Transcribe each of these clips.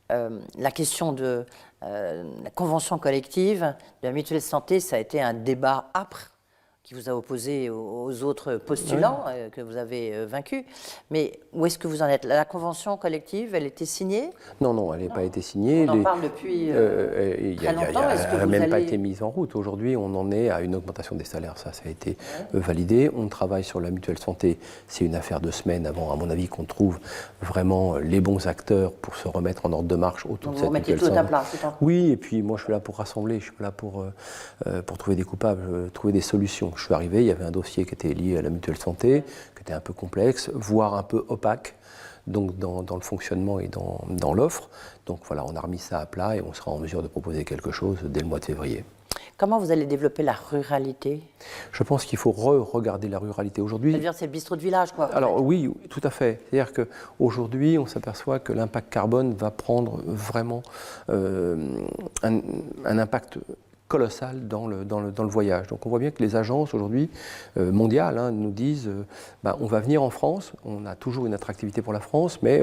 la question de la convention collective de la mutuelle santé, ça a été un débat âpre qui vous a opposé aux autres postulants que vous avez vaincus. Mais où est-ce que vous en êtes? La convention collective, elle était signée? Non, non, elle n'a pas été signée. On en parle depuis très longtemps. Elle n'a même pas été mise en route. Aujourd'hui, on en est à une augmentation des salaires. Ça a été validé. On travaille sur la mutuelle santé. C'est une affaire de semaines avant, à mon avis, qu'on trouve vraiment les bons acteurs pour se remettre en ordre de marche autour de cette mutuelle santé. Vous remettez tout à plat. Oui, et puis moi, je suis là pour rassembler. Je suis là pour trouver des coupables, trouver des solutions. Je suis arrivé, il y avait un dossier qui était lié à la mutuelle santé, qui était un peu complexe, voire un peu opaque, donc dans le fonctionnement et dans l'offre. Donc voilà, on a remis ça à plat et on sera en mesure de proposer quelque chose dès le mois de février. Comment vous allez développer la ruralité? Je pense qu'il faut regarder la ruralité aujourd'hui. C'est-à-dire c'est le bistrot de village, quoi. Alors oui, tout à fait. C'est-à-dire qu'aujourd'hui, on s'aperçoit que l'impact carbone va prendre vraiment un impact colossal dans le voyage. Donc on voit bien que les agences aujourd'hui mondiales nous disent on va venir en France, on a toujours une attractivité pour la France, mais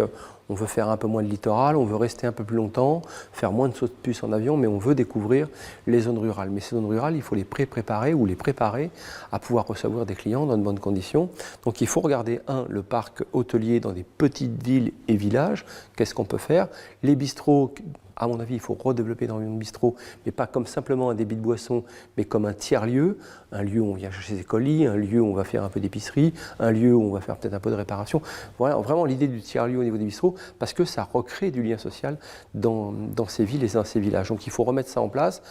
on veut faire un peu moins de littoral, on veut rester un peu plus longtemps, faire moins de sauts de puce en avion, mais on veut découvrir les zones rurales. Mais ces zones rurales, il faut les préparer ou les préparer à pouvoir recevoir des clients dans de bonnes conditions. Donc il faut regarder, le parc hôtelier dans des petites villes et villages, qu'est-ce qu'on peut faire? Les bistrots, à mon avis, il faut redévelopper dans une bistrot, mais pas comme simplement un débit de boisson, mais comme un tiers-lieu, un lieu où on vient chercher ses colis, un lieu où on va faire un peu d'épicerie, un lieu où on va faire peut-être un peu de réparation. Voilà, vraiment l'idée du tiers-lieu au niveau des bistrots, parce que ça recrée du lien social dans ces villes et dans ces villages. Donc il faut remettre ça en place.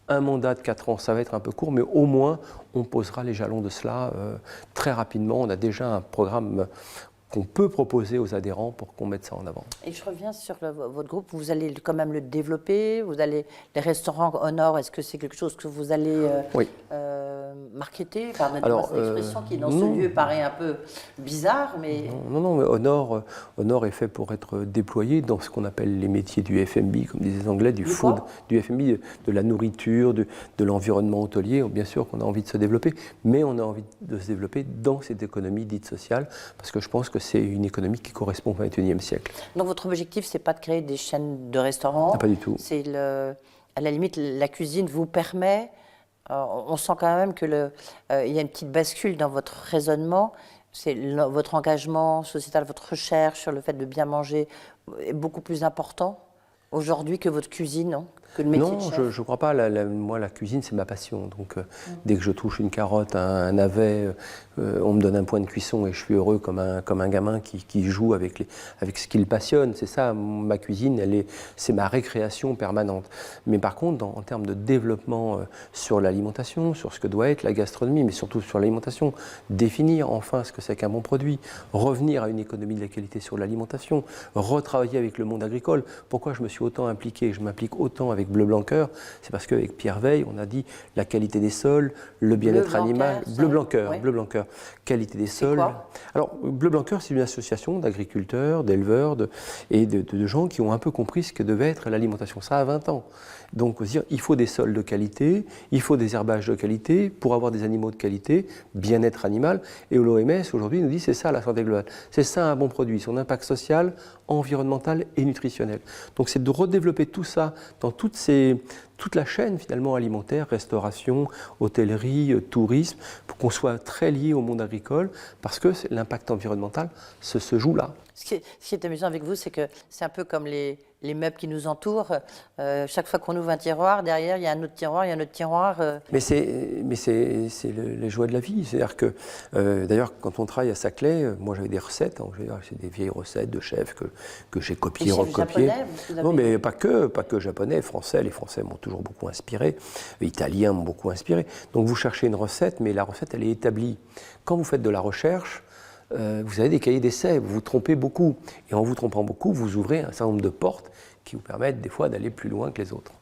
Un mandat de 4 ans, ça va être un peu court, mais au moins on posera les jalons de cela très rapidement. On a déjà un programme qu'on peut proposer aux adhérents pour qu'on mette ça en avant. Et je reviens sur votre groupe, vous allez quand même le développer, les restaurants au nord, est-ce que c'est quelque chose que vous allez marketer? Pardonnez-moi cette expression qui dans ce lieu paraît un peu bizarre, mais... Non, mais au nord est fait pour être déployé dans ce qu'on appelle les métiers du F&B, comme disent les Anglais, du food, du F&B, de la nourriture, de l'environnement hôtelier. Bien sûr qu'on a envie de se développer, mais on a envie de se développer dans cette économie dite sociale, parce que je pense que c'est une économie qui correspond au XXIe siècle. Donc votre objectif, c'est pas de créer des chaînes de restaurants? Non, pas du tout. C'est à la limite, la cuisine vous permet... on sent quand même qu'il y a une petite bascule dans votre raisonnement. C'est votre engagement sociétal, votre recherche sur le fait de bien manger est beaucoup plus important aujourd'hui que votre cuisine, non? Que le métier de chef. Je ne crois pas. Moi, la cuisine, c'est ma passion. Donc, dès que je touche une carotte, un navet, on me donne un point de cuisson et je suis heureux comme un gamin qui joue avec ce qui le passionne. C'est ça, ma cuisine, c'est ma récréation permanente. Mais par contre, en termes de développement sur l'alimentation, sur ce que doit être la gastronomie, mais surtout sur l'alimentation, définir enfin ce que c'est qu'un bon produit, revenir à une économie de la qualité sur l'alimentation, retravailler avec le monde agricole. Pourquoi je me suis autant impliqué, je m'implique autant avec Bleu Blanc Cœur, c'est parce qu'avec Pierre Veille, on a dit la qualité des sols, le bien-être animal. Bleu Blanc Cœur, Bleu Blanc Cœur, qualité des sols. Alors, Bleu Blanc Cœur, c'est une association d'agriculteurs, d'éleveurs et de gens qui ont un peu compris ce que devait être l'alimentation. Ça a 20 ans. Donc, il faut des sols de qualité, il faut des herbages de qualité pour avoir des animaux de qualité, bien-être animal. Et l'OMS, aujourd'hui, nous dit c'est ça la santé globale. C'est ça un bon produit, son impact social, environnemental et nutritionnel. Donc, c'est de redévelopper tout ça dans toute la chaîne finalement alimentaire, restauration, hôtellerie, tourisme, pour qu'on soit très lié au monde agricole, parce que l'impact environnemental se joue là. Ce qui est amusant avec vous, c'est que c'est un peu comme les meubles qui nous entourent. Chaque fois qu'on ouvre un tiroir, derrière, il y a un autre tiroir, il y a un autre tiroir. Mais c'est les joies de la vie. C'est-à-dire que, d'ailleurs, quand on travaille à Saclay, moi j'avais des recettes, c'est des vieilles recettes de chefs que j'ai copiées, recopiées. Non, mais pas que japonais, français. Les Français m'ont toujours beaucoup inspiré. Les Italiens m'ont beaucoup inspiré. Donc vous cherchez une recette, mais la recette, elle est établie. Quand vous faites de la recherche, vous avez des cahiers d'essai, vous vous trompez beaucoup. Et en vous trompant beaucoup, vous ouvrez un certain nombre de portes qui vous permettent des fois d'aller plus loin que les autres.